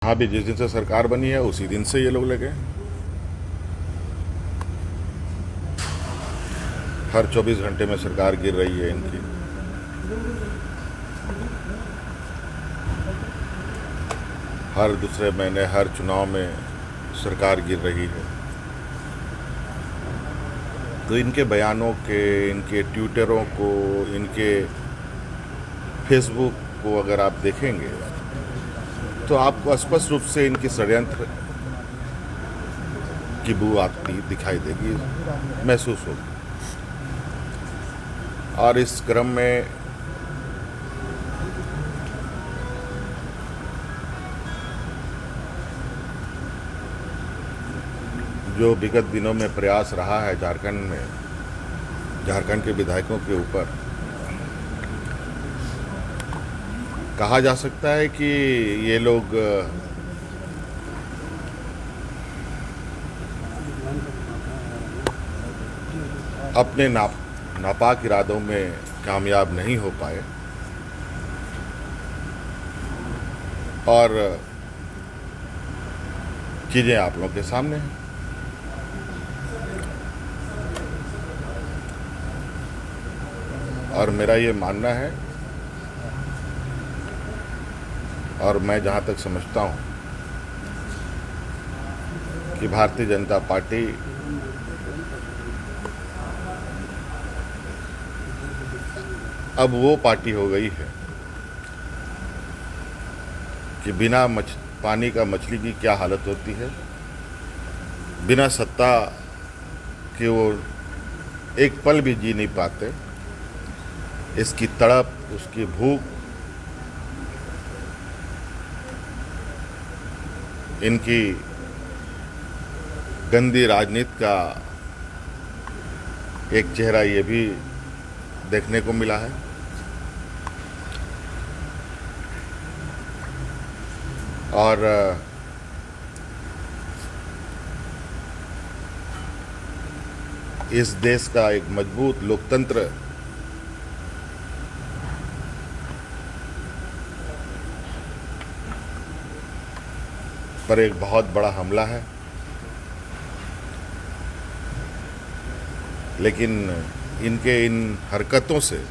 हाँ भी जिस दिन से सरकार बनी है उसी दिन से ये लोग लगे। हर 24 घंटे में सरकार गिर रही है इनकी। हर दूसरे महीने हर चुनाव में सरकार गिर रही है। तो इनके बयानों के, इनके ट्विटरों को, इनके फेसबुक को अगर आप देखेंगे तो आपको स्पष्ट रूप से इनकी षड्यंत्र की बू आती दिखाई देगी, महसूस होगी। और इस क्रम में जो विगत दिनों में प्रयास रहा है झारखंड के विधायकों के ऊपर, कहा जा सकता है कि ये लोग अपने नापाक इरादों में कामयाब नहीं हो पाए और चीज़ें आप लोगों के सामने हैं। और मेरा ये मानना है, और मैं जहाँ तक समझता हूँ कि भारतीय जनता पार्टी अब वो पार्टी हो गई है कि बिना पानी का मछली की क्या हालत होती है, बिना सत्ता के वो एक पल भी जी नहीं पाते। इसकी तड़प, उसकी भूख, इनकी गंदी राजनीति का एक चेहरा ये भी देखने को मिला है। और इस देश का एक मजबूत लोकतंत्र पर एक बहुत बड़ा हमला है। लेकिन इनके इन हरकतों से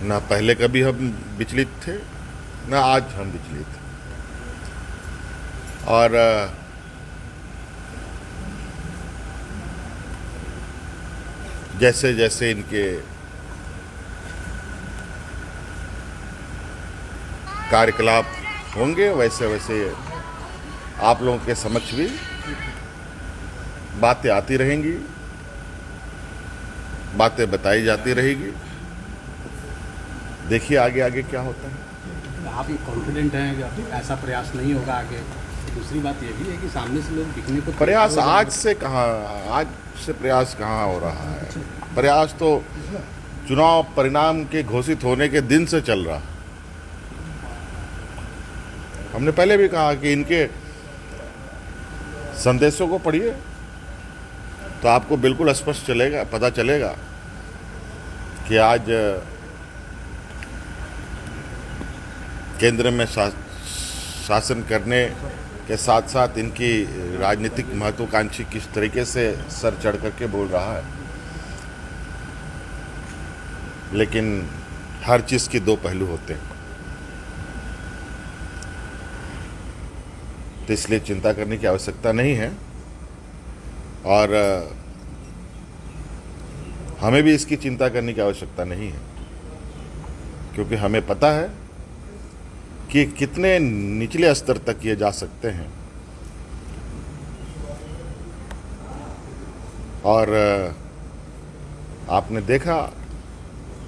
ना पहले कभी हम विचलित थे, ना आज हम विचलित हैं। और जैसे जैसे इनके कार्यकलाप होंगे वैसे वैसे आप लोगों के समक्ष भी बातें आती रहेंगी, बातें बताई जाती रहेगी। देखिए आगे आगे क्या होता है। आप कॉन्फिडेंट हैं कि ऐसा प्रयास नहीं होगा आगे? दूसरी बात ये भी है कि सामने से लोग दिखने को प्रयास आज से प्रयास कहाँ हो रहा है। प्रयास तो चुनाव परिणाम के घोषित होने के दिन से चल रहा है। हमने पहले भी कहा कि इनके संदेशों को पढ़िए तो आपको बिल्कुल स्पष्ट पता चलेगा कि आज केंद्र में शासन करने के साथ साथ इनकी राजनीतिक महत्वाकांक्षी किस तरीके से सर चढ़ करके बोल रहा है। लेकिन हर चीज़ के दो पहलू होते हैं, तो इसलिए चिंता करने की आवश्यकता नहीं है। और हमें भी इसकी चिंता करने की आवश्यकता नहीं है, क्योंकि हमें पता है कि कितने निचले स्तर तक ये जा सकते हैं। और आपने देखा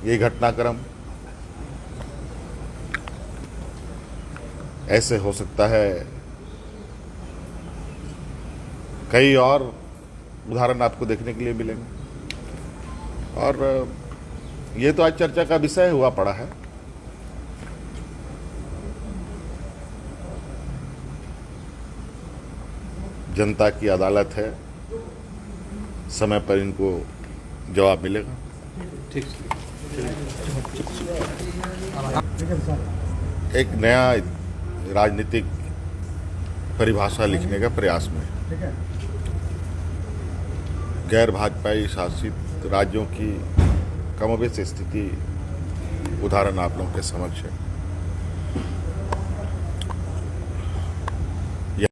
ये घटनाक्रम, ऐसे हो सकता है कई और उदाहरण आपको देखने के लिए मिलेंगे। और ये तो आज चर्चा का विषय हुआ पड़ा है। जनता की अदालत है, समय पर इनको जवाब मिलेगा। ठीक है। एक नया राजनीतिक परिभाषा लिखने का प्रयास में गैर भाजपाई शासित राज्यों की कमोबेश स्थिति उदाहरण आप लोगों के समक्ष है।